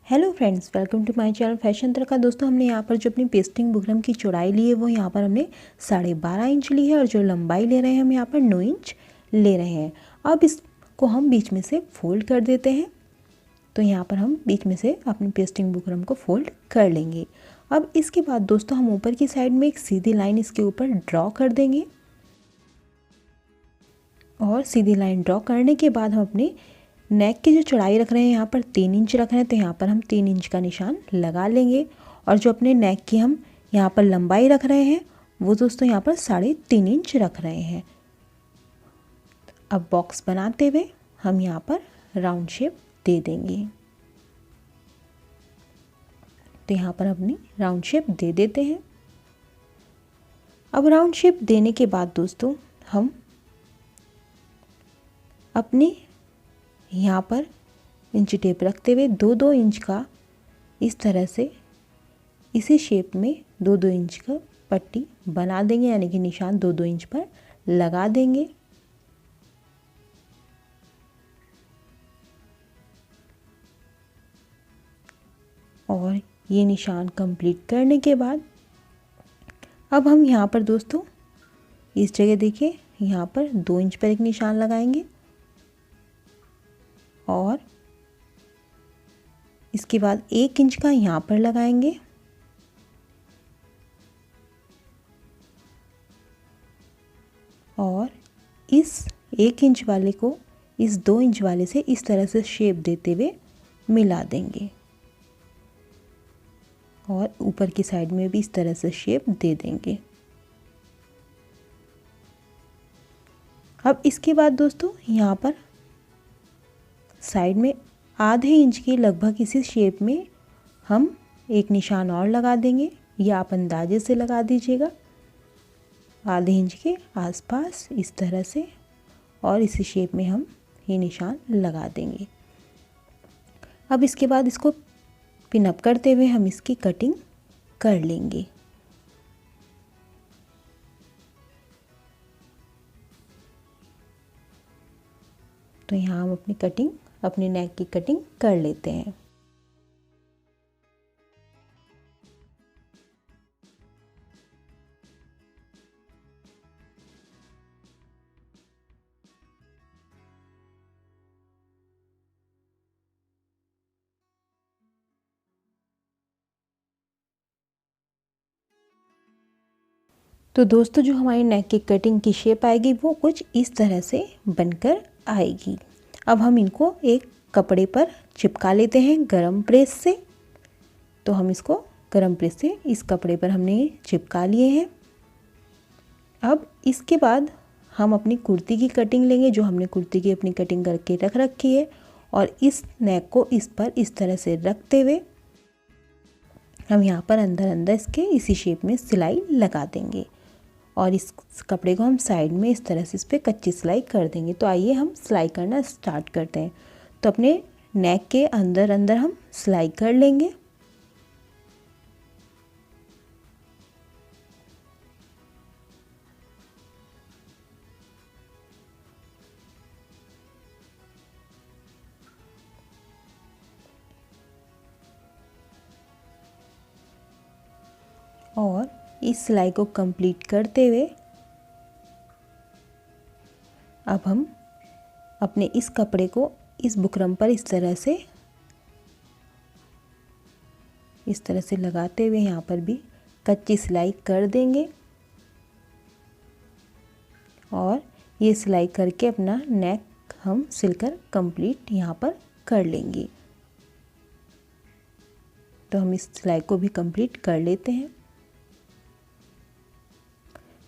Hello friends, welcome to my channel fashion Tadka. दोस्तों, हमने यहाँ पर जो अपनी पेस्टिंग बुकरम की चौड़ाई ली है वो यहाँ पर हमने 12.5 इंच ली है और जो लंबाई ले रहे हैं हम यहाँ पर 9 इंच ले रहे हैं। अब इसको हम बीच में से फोल्ड कर देते हैं। तो यहाँ पर हम बीच में से अपनी पेस्टिंग बुकरम को फोल्ड कर लेंगे। अब इसके बाद दोस्तों हम ऊपर की साइड में एक सीधी लाइन इसके ऊपर ड्रॉ कर देंगे और सीधी लाइन ड्रॉ करने के बाद हम अपने नेक की जो चौड़ाई रख रहे हैं यहाँ पर 3 इंच रख रहे हैं, तो यहाँ पर हम 3 इंच का निशान लगा लेंगे। और जो अपने नेक की हम यहाँ पर लंबाई रख रहे हैं वो दोस्तों यहाँ पर 3.5 इंच रख रहे हैं। अब बॉक्स बनाते हुए हम यहाँ पर राउंड शेप दे देंगे। तो यहाँ पर अपनी राउंड शेप दे देते हैं। अब राउंड शेप देने के बाद दोस्तों हम अपनी यहाँ पर इंची टेप रखते हुए 2-2 इंच का इस तरह से इसी शेप में 2-2 इंच का पट्टी बना देंगे, यानी कि निशान 2-2 इंच पर लगा देंगे। और ये निशान कंप्लीट करने के बाद अब हम यहाँ पर दोस्तों इस जगह देखिए यहाँ पर 2 इंच पर एक निशान लगाएंगे और इसके बाद 1 इंच का यहाँ पर लगाएंगे और इस 1 इंच वाले को इस 2 इंच वाले से इस तरह से शेप देते हुए मिला देंगे और ऊपर की साइड में भी इस तरह से शेप दे देंगे। अब इसके बाद दोस्तों यहाँ पर साइड में आधे इंच की लगभग इसी शेप में हम एक निशान और लगा देंगे, या आप अंदाजे से लगा दीजिएगा आधे इंच के आसपास इस तरह से, और इसी शेप में हम ये निशान लगा देंगे। अब इसके बाद इसको पिन अप करते हुए हम इसकी कटिंग कर लेंगे। तो यहाँ हम अपनी नेक की कटिंग कर लेते हैं। तो दोस्तों जो हमारी नेक की कटिंग की शेप आएगी वो कुछ इस तरह से बनकर आएगी। अब हम इनको एक कपड़े पर चिपका लेते हैं गरम प्रेस से। तो हम इसको गरम प्रेस से इस कपड़े पर हमने चिपका लिए हैं। अब इसके बाद हम अपनी कुर्ती की कटिंग लेंगे, जो हमने कुर्ती की अपनी कटिंग करके रख रखी है, और इस नेक को इस पर इस तरह से रखते हुए हम यहाँ पर अंदर अंदर इसके इसी शेप में सिलाई लगा देंगे और इस कपड़े को हम साइड में इस तरह से इस पर कच्ची सिलाई कर देंगे। तो आइए हम सिलाई करना स्टार्ट करते हैं। तो अपने नेक के अंदर अंदर हम सिलाई कर लेंगे। और इस सिलाई को कंप्लीट करते हुए अब हम अपने इस कपड़े को इस बुकरम पर इस तरह से लगाते हुए यहाँ पर भी कच्ची सिलाई कर देंगे और ये सिलाई करके अपना नेक हम सिलकर कंप्लीट यहाँ पर कर लेंगे। तो हम इस सिलाई को भी कंप्लीट कर लेते हैं।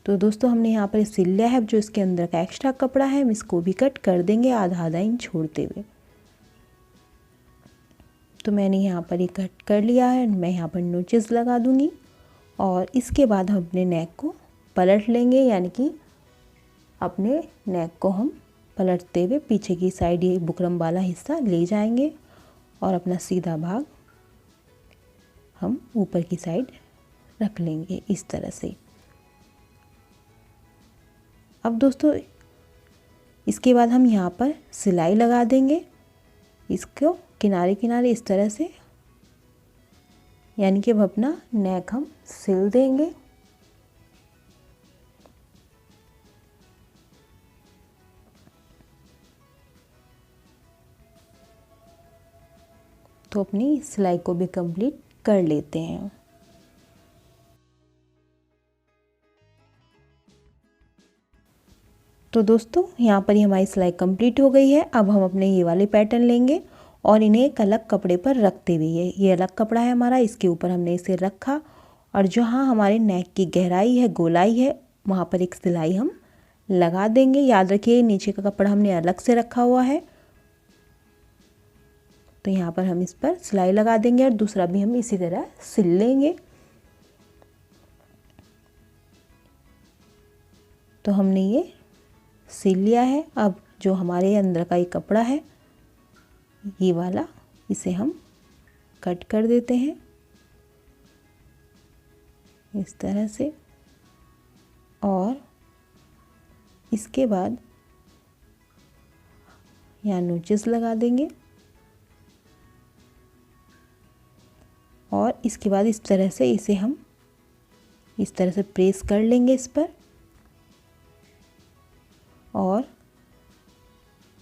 तो दोस्तों हमने यहाँ पर सिल लिया है। जो इसके अंदर का एक्स्ट्रा कपड़ा है हम इसको भी कट कर देंगे आधा इंच छोड़ते हुए। तो मैंने यहाँ पर ये कट कर लिया है। मैं यहाँ पर नोचेस लगा दूँगी और इसके बाद हम अपने नेक को पलट लेंगे, यानी कि अपने नेक को हम पलटते हुए पीछे की साइड ये बुकरम वाला हिस्सा ले जाएंगे और अपना सीधा भाग हम ऊपर की साइड रख लेंगे इस तरह से। अब दोस्तों इसके बाद हम यहाँ पर सिलाई लगा देंगे, इसको किनारे किनारे इस तरह से यानी कि अब अपना नेक हम सिल देंगे। तो अपनी सिलाई को भी कंप्लीट कर लेते हैं। तो दोस्तों यहाँ पर ही हमारी सिलाई कंप्लीट हो गई है। अब हम अपने ये वाले पैटर्न लेंगे और इन्हें एक अलग कपड़े पर रखते हुए, ये अलग कपड़ा है हमारा, इसके ऊपर हमने इसे रखा और जहाँ हमारे नेक की गहराई है, गोलाई है, वहाँ पर एक सिलाई हम लगा देंगे। याद रखिए नीचे का कपड़ा हमने अलग से रखा हुआ है, तो यहाँ पर हम इस पर सिलाई लगा देंगे और दूसरा भी हम इसी तरह सिल लेंगे। तो हमने ये सिल लिया है। अब जो हमारे अंदर का ये कपड़ा है, ये वाला, इसे हम कट कर देते हैं इस तरह से और इसके बाद यहाँ नोचेस लगा देंगे और इसके बाद इस तरह से इसे हम इस तरह से प्रेस कर लेंगे इस पर। और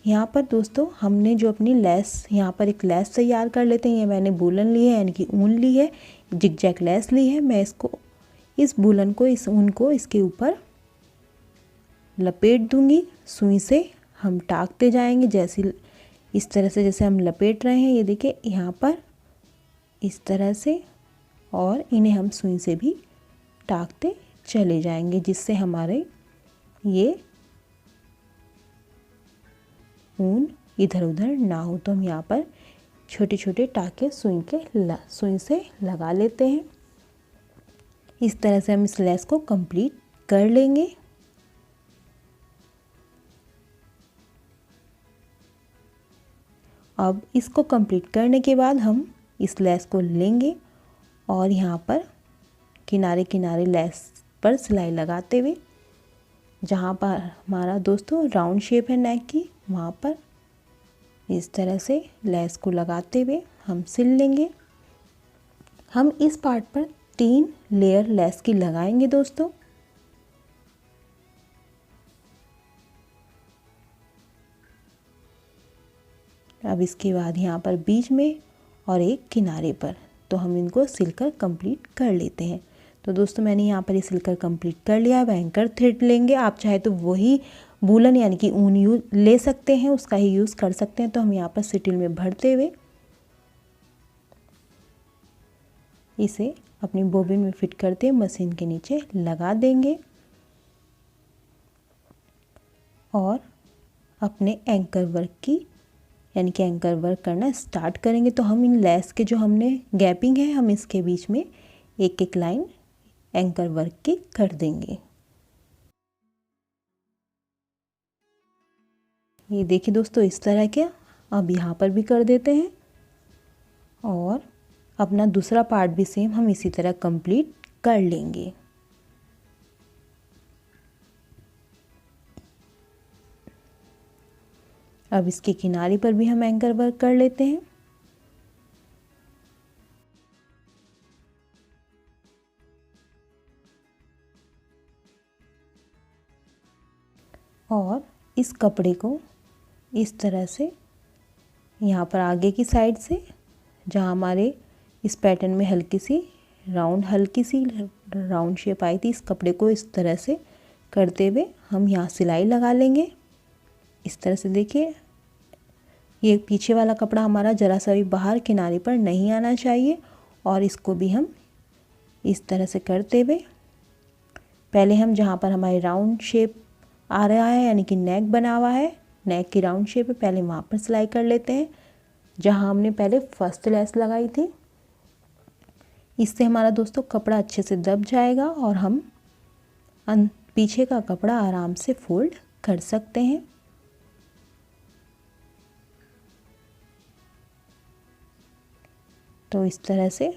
यहाँ पर दोस्तों हमने जो अपनी लेस, यहाँ पर एक लेस तैयार कर लेते हैं। ये मैंने वूलन ली है, यानी कि ऊन ली है, जिगजैग लेस ली है। मैं इसको, इस वूलन को, इस ऊन को इसके ऊपर लपेट दूंगी। सुई से हम टाकते जाएंगे, जैसे इस तरह से जैसे हम लपेट रहे हैं, ये देखिए यहाँ पर इस तरह से, और इन्हें हम सुई से भी टाकते चले जाएंगे जिससे हमारे ये ऊन इधर उधर ना हो। तो हम यहाँ पर छोटे छोटे टाके सुई से लगा लेते हैं। इस तरह से हम इस लेस को कंप्लीट कर लेंगे। अब इसको कंप्लीट करने के बाद हम इस लेस को लेंगे और यहाँ पर किनारे किनारे लेस पर सिलाई लगाते हुए, जहाँ पर हमारा दोस्तों राउंड शेप है नेक की, वहाँ पर इस तरह से लेस को लगाते हुए हम सिल लेंगे। हम इस पार्ट पर 3 लेयर लेस की लगाएंगे दोस्तों। अब इसके बाद यहाँ पर बीच में और एक किनारे पर, तो हम इनको सिलकर कंप्लीट कर लेते हैं। तो दोस्तों मैंने यहाँ पर ये सिलकर कंप्लीट कर लिया। अब एंकर थ्रेड लेंगे, आप चाहे तो वही वूलन यानी कि ऊन ले सकते हैं, उसका ही यूज़ कर सकते हैं। तो हम यहाँ पर सिटिल में भरते हुए इसे अपनी बोबिन में फिट करते मशीन के नीचे लगा देंगे और अपने एंकर वर्क की, यानी कि एंकर वर्क करना स्टार्ट करेंगे। तो हम इन लेस के जो हमने गैपिंग है, हम इसके बीच में एक एक लाइन एंकर वर्क की कर देंगे। ये देखिए दोस्तों इस तरह के अब यहाँ पर भी कर देते हैं और अपना दूसरा पार्ट भी सेम हम इसी तरह कंप्लीट कर लेंगे। अब इसके किनारे पर भी हम एंकर वर्क कर लेते हैं। और इस कपड़े को इस तरह से यहाँ पर आगे की साइड से, जहाँ हमारे इस पैटर्न में हल्की सी राउंड शेप आई थी, इस कपड़े को इस तरह से करते हुए हम यहाँ सिलाई लगा लेंगे। इस तरह से देखिए, ये पीछे वाला कपड़ा हमारा जरा सा भी बाहर किनारे पर नहीं आना चाहिए और इसको भी हम इस तरह से करते हुए, पहले हम जहाँ पर हमारे राउंड शेप आ रहा है, यानी कि नेक बना हुआ है, नेक की राउंड शेप है, पहले वहाँ पर सिलाई कर लेते हैं जहाँ हमने पहले फर्स्ट लेस लगाई थी। इससे हमारा दोस्तों कपड़ा अच्छे से दब जाएगा और हम पीछे का कपड़ा आराम से फोल्ड कर सकते हैं। तो इस तरह से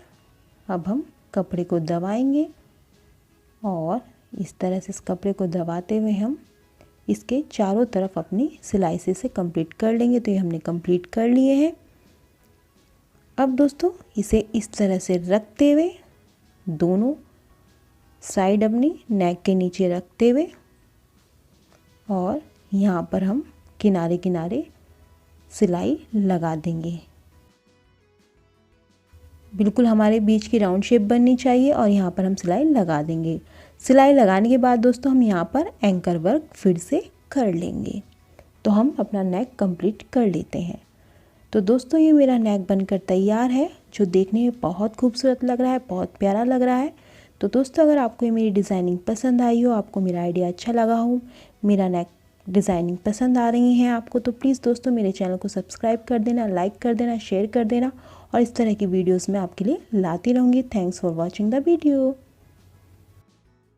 अब हम कपड़े को दबाएंगे और इस तरह से इस कपड़े को दबाते हुए हम इसके चारों तरफ अपनी सिलाई से इसे कंप्लीट कर लेंगे। तो ये हमने कंप्लीट कर लिए हैं। अब दोस्तों इसे इस तरह से रखते हुए दोनों साइड अपनी नेक के नीचे रखते हुए और यहाँ पर हम किनारे किनारे सिलाई लगा देंगे। बिल्कुल हमारे बीच की राउंड शेप बननी चाहिए और यहाँ पर हम सिलाई लगा देंगे। सिलाई लगाने के बाद दोस्तों हम यहाँ पर एंकर वर्क फिर से कर लेंगे, तो हम अपना नेक कंप्लीट कर लेते हैं। तो दोस्तों ये मेरा नेक बनकर तैयार है, जो देखने में बहुत खूबसूरत लग रहा है, बहुत प्यारा लग रहा है। तो दोस्तों अगर आपको ये मेरी डिज़ाइनिंग पसंद आई हो, आपको मेरा आइडिया अच्छा लगा हो, मेरा नेक डिज़ाइनिंग पसंद आ रही हैं आपको, तो प्लीज़ दोस्तों मेरे चैनल को सब्सक्राइब कर देना, लाइक कर देना, शेयर कर देना और इस तरह की वीडियोस मैं आपके लिए लाती रहूँगी। Thanks for watching the video.